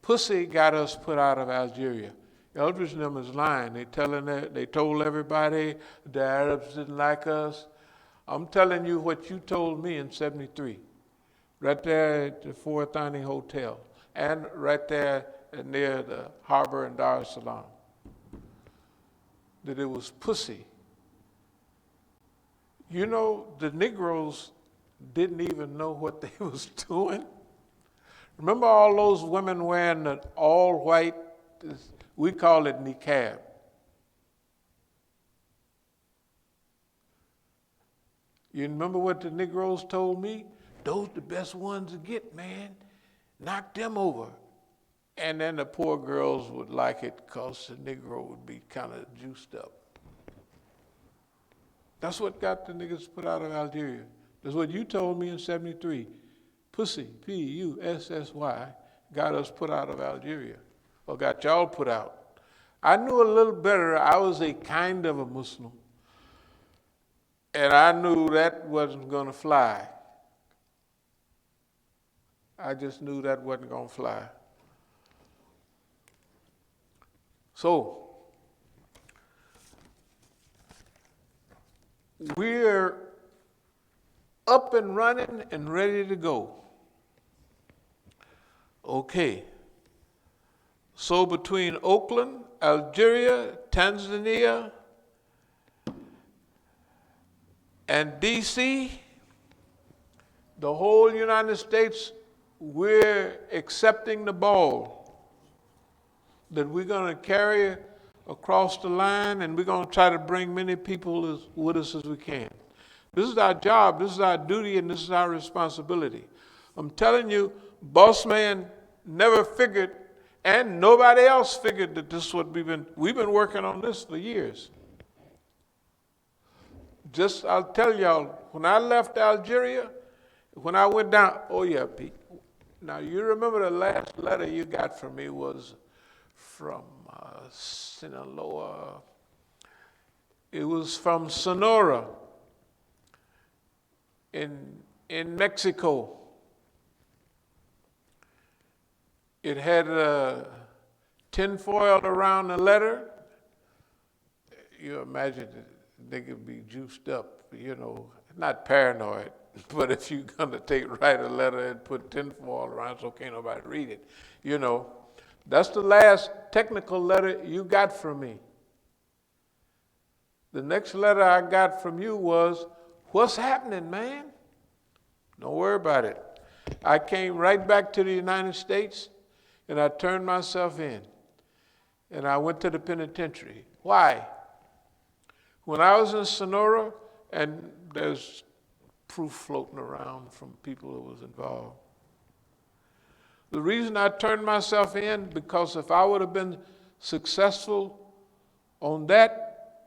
Pussy got us put out of Algeria. Eldridge and them is lying. They told everybody the Arabs didn't like us. I'm telling you what you told me in '73, right there at the Four Thani Hotel, and right there near the harbor in Dar es Salaam, that it was pussy. You know, the Negroes didn't even know what they was doing. Remember all those women wearing the all white, we call it niqab. You remember what the Negroes told me? Those the best ones to get, man. Knock them over. And then the poor girls would like it because the Negro would be kind of juiced up. That's what got the niggas put out of Algeria. That's what you told me in '73. Pussy, P-U-S-S-Y, got us put out of Algeria, or got y'all put out. I knew a little better. I was a kind of a Muslim. And I knew that wasn't going to fly. I just knew that wasn't going to fly. So, we're up and running and ready to go. Okay. So between Oakland, Algeria, Tanzania, and D.C., the whole United States, we're accepting the ball that we're going to carry across the line, and we're going to try to bring many people with us as we can. This is our job, this is our duty, and this is our responsibility. I'm telling you, Boss Man never figured, and nobody else figured that this is what we've been working on this for years. I'll tell y'all, when I left Algeria, when I went down, oh yeah, Pete. Now you remember the last letter you got from me was from Sinaloa. It was from Sonora in Mexico. It had tinfoil around the letter. You imagine they could be juiced up, you know, not paranoid, but if you're gonna write a letter and put tinfoil around so can't nobody read it, you know. That's the last technical letter you got from me. The next letter I got from you was, what's happening, man? Don't worry about it. I came right back to the United States and I turned myself in. And I went to the penitentiary. Why? When I was in Sonora, and there's proof floating around from people who was involved. The reason I turned myself in, because if I would have been successful on that,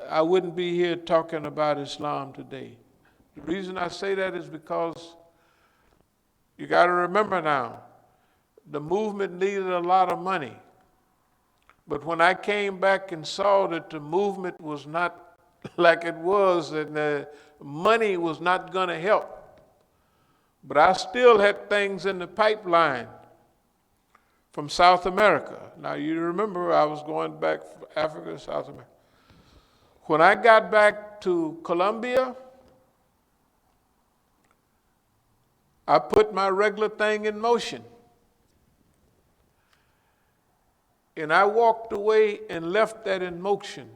I wouldn't be here talking about Islam today. The reason I say that is because you got to remember now, the movement needed a lot of money. But when I came back and saw that the movement was not like it was, and the money was not going to help, but I still had things in the pipeline from South America. Now you remember I was going back from Africa to South America. When I got back to Colombia, I put my regular thing in motion. And I walked away and left that in motion.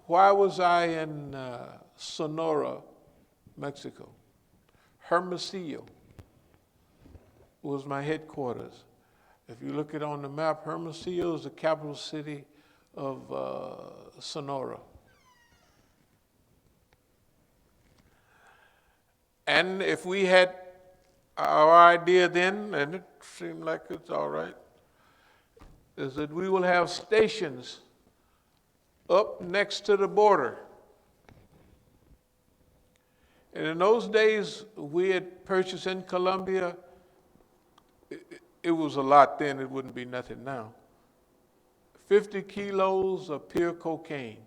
Why was I in Sonora, Mexico? Hermosillo was my headquarters. If you look it on the map, Hermosillo is the capital city of Sonora. And if we had our idea then, and it seemed like it's all right, is that we will have stations up next to the border. And in those days, we had purchased in Colombia, it was a lot then, it wouldn't be nothing now, 50 kilos of pure cocaine.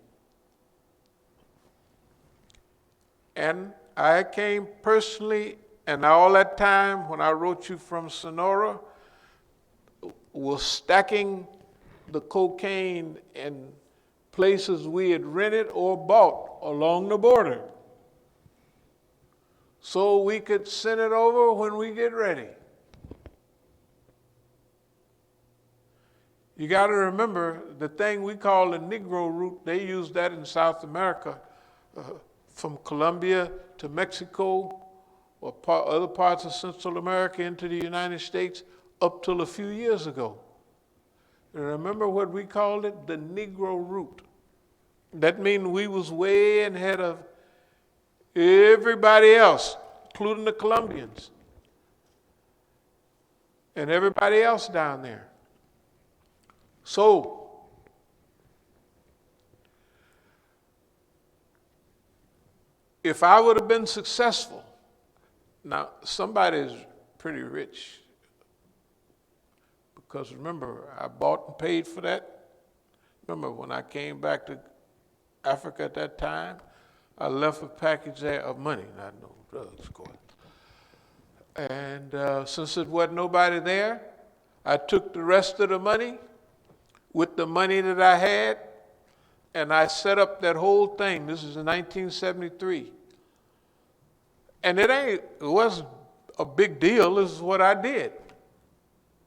And I came personally, and all that time when I wrote you from Sonora, was stacking the cocaine in places we had rented or bought along the border so we could send it over when we get ready. You got to remember the thing we call the Negro route, they use that in South America, from Colombia to Mexico or other parts of Central America into the United States up till a few years ago. And remember what we called it? The Negro route. That means we was way ahead of everybody else, including the Colombians and everybody else down there. So, if I would have been successful, now somebody is pretty rich, because remember, I bought and paid for that. Remember when I came back to Africa at that time, I left a package there of money, not no drugs, of course. And since there wasn't nobody there, I took the rest of the money with the money that I had, and I set up that whole thing. This is in 1973. And it wasn't a big deal. This is what I did.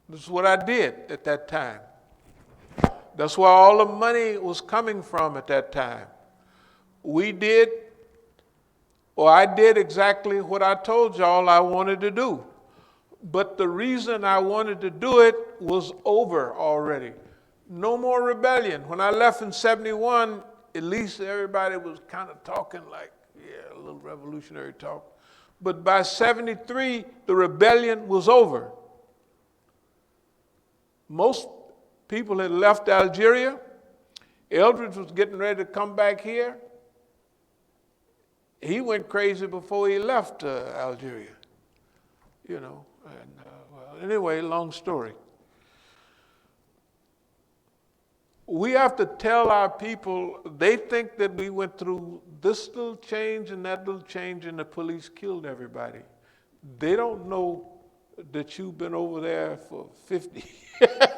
This is what I did at that time. That's where all the money was coming from at that time. I did exactly what I told y'all I wanted to do. But the reason I wanted to do it was over already. No more rebellion. When I left in 71, at least everybody was kind of talking like, yeah, a little revolutionary talk. But by 73, the rebellion was over. Most people had left Algeria. Eldridge was getting ready to come back here. He went crazy before he left Algeria, you know. And well, anyway, long story. We have to tell our people, they think that we went through this little change and that little change and the police killed everybody. They don't know that you've been over there for 50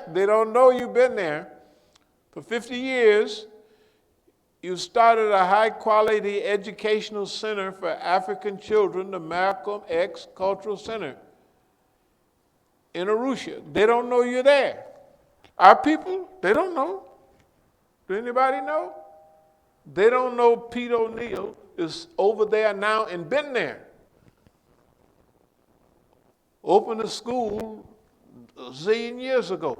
They don't know you've been there for 50 years. You started a high-quality educational center for African children, the Malcolm X Cultural Center in Arusha. They don't know you're there. Our people, they don't know. Do anybody know? They don't know Pete O'Neill is over there now and been there. Opened a school a zillion years ago.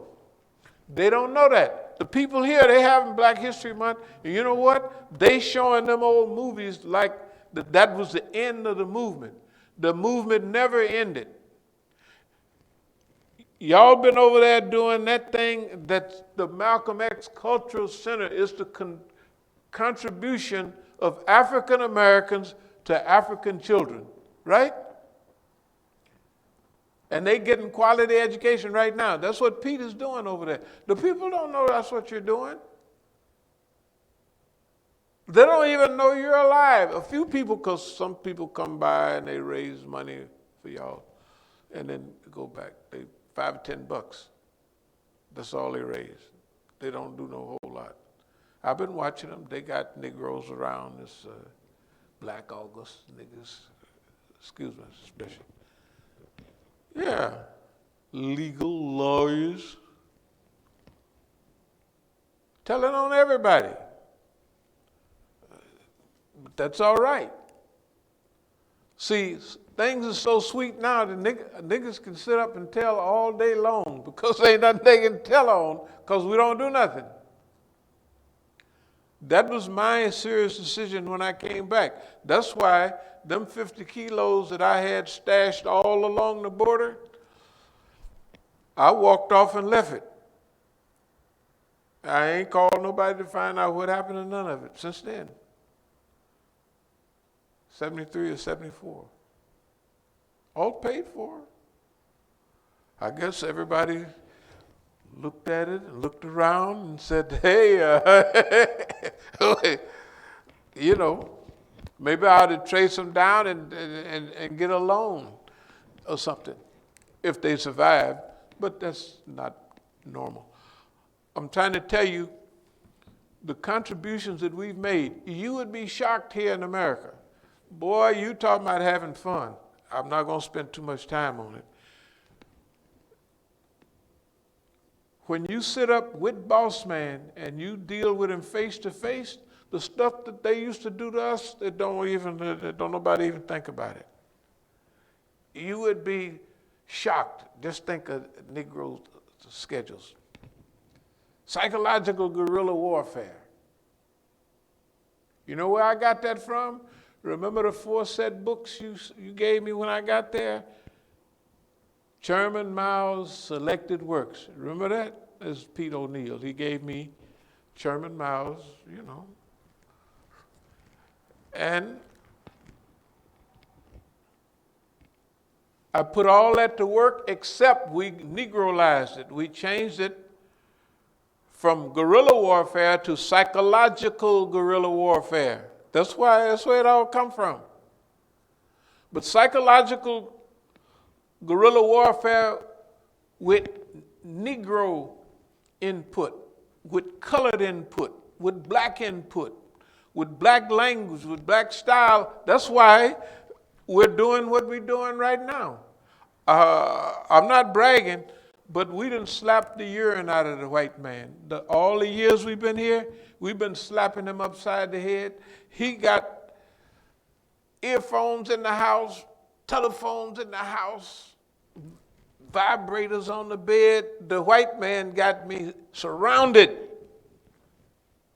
They don't know that. The people here, they having Black History Month, and you know what? They showing them old movies like that was the end of the movement. The movement never ended. Y'all been over there doing that thing that the Malcolm X Cultural Center is the contribution of African Americans to African children, right? And they getting quality education right now. That's what Pete is doing over there. The people don't know that's what you're doing. They don't even know you're alive. A few people, because some people come by and they raise money for y'all and then go back. They $5 or $10. That's all they raise. They don't do no whole lot. I've been watching them. They got Negroes around this Black August niggas. Excuse my expression. Yeah, legal lawyers. Telling on everybody. But that's all right. See, things are so sweet now that niggas can sit up and tell all day long because ain't nothing they can tell on because we don't do nothing. That was my serious decision when I came back. That's why them 50 kilos that I had stashed all along the border, I walked off and left it. I ain't called nobody to find out what happened to none of it since then. 73 or 74. All paid for. I guess everybody looked at it and looked around and said, hey, you know, maybe I ought to trace them down and get a loan or something if they survive. But that's not normal. I'm trying to tell you the contributions that we've made. You would be shocked here in America. Boy, you talking about having fun. I'm not going to spend too much time on it. When you sit up with boss man and you deal with him face to face, the stuff that they used to do to us, don't nobody even think about it. You would be shocked. Just think of Negro schedules. Psychological guerrilla warfare. You know where I got that from? Remember the 4 set books you gave me when I got there? Chairman Mao's Selected Works. Remember that? That's Pete O'Neill. He gave me Chairman Mao's, And I put all that to work, except we Negroized it. We changed it from guerrilla warfare to psychological guerrilla warfare. That's where it all come from. But psychological guerrilla warfare with Negro input, with colored input, with black input, with black language, with black style. That's why we're doing what we're doing right now. I'm not bragging, but we done slapped the urine out of the white man. All the years we've been here, we've been slapping him upside the head. He got earphones in the house, telephones in the house, vibrators on the bed. The white man got me surrounded.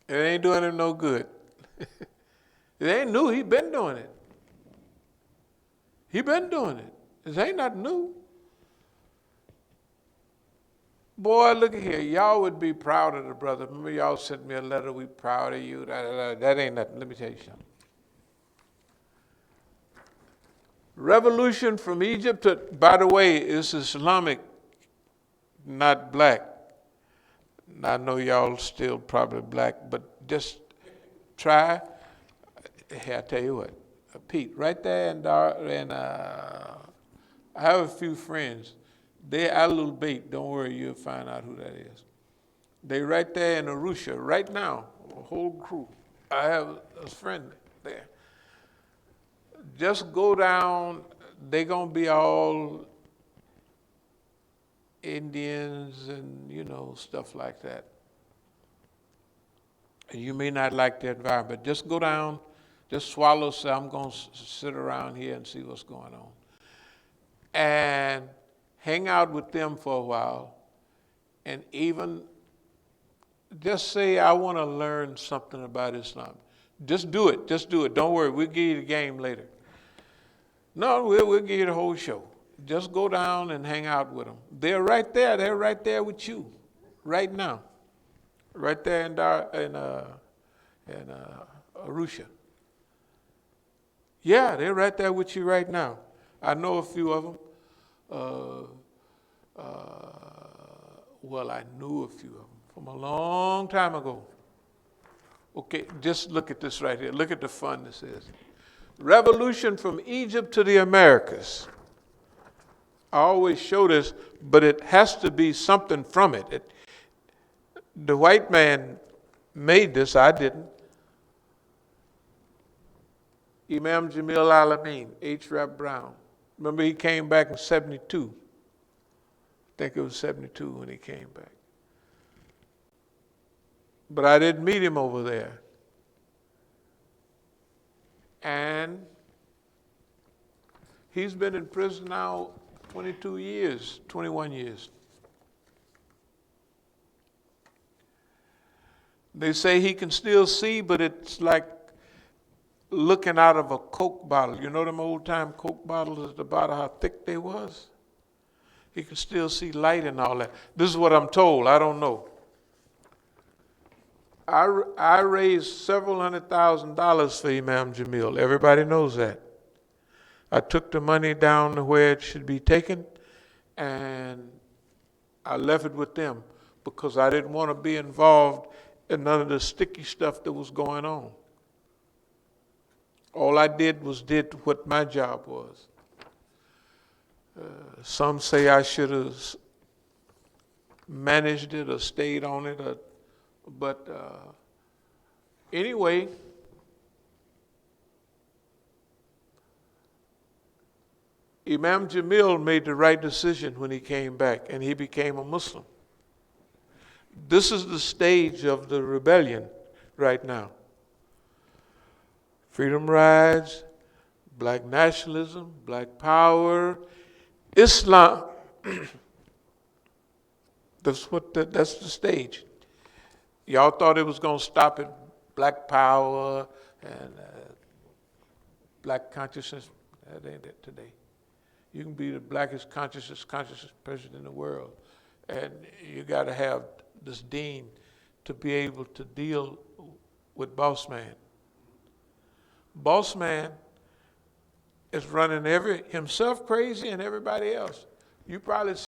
It ain't doing him no good. It ain't new. He been doing it. He been doing it. It ain't nothing new. Boy, look at here. Y'all would be proud of the brother. Remember y'all sent me a letter, we proud of you. That ain't nothing. Let me tell you something. Revolution from Egypt to, by the way, is Islamic, not black. I know y'all still probably black, but just try. Hey, I tell you what, Pete, right there, and I have a few friends. They are a little bait. Don't worry, you'll find out who that is. They right there in Arusha right now, a whole crew. I have a friend there. Just go down. They're gonna be all Indians and stuff like that. And you may not like the environment. Just go down. Just swallow. Say, I'm gonna sit around here and see what's going on. And hang out with them for a while, and even just say, I want to learn something about Islam. Just do it. Just do it. Don't worry. We'll give you the game later. No, we'll give you the whole show. Just go down and hang out with them. They're right there. They're right there with you right now. Right there in Arusha. Yeah, they're right there with you right now. I know a few of them. Well, I knew a few of them from a long time ago. Okay, just look at this right here. Look at the fun this is. Revolution from Egypt to the Americas. I always show this, but it has to be something from it. The white man made this, I didn't. Imam Jamil Alameen, H. Rap Brown. Remember, he came back in 72. I think it was 72 when he came back. But I didn't meet him over there. And he's been in prison now 22 years, 21 years. They say he can still see, but it's like looking out of a Coke bottle. You know them old-time Coke bottles at the bottom, how thick they was? He can still see light and all that. This is what I'm told. I don't know. I raised several $100,000 for Imam Jamil. Everybody knows that. I took the money down to where it should be taken, and I left it with them because I didn't want to be involved in none of the sticky stuff that was going on. All I did what my job was. Some say I should have managed it or stayed on it. But anyway, Imam Jamil made the right decision when he came back, and he became a Muslim. This is the stage of the rebellion right now. Freedom rides, black nationalism, black power, Islam. That's the stage. Y'all thought it was going to stop at black power and black consciousness. That ain't it today. You can be the blackest conscious person in the world, and you got to have this dean to be able to deal with boss man. Boss man is running himself crazy and everybody else. You probably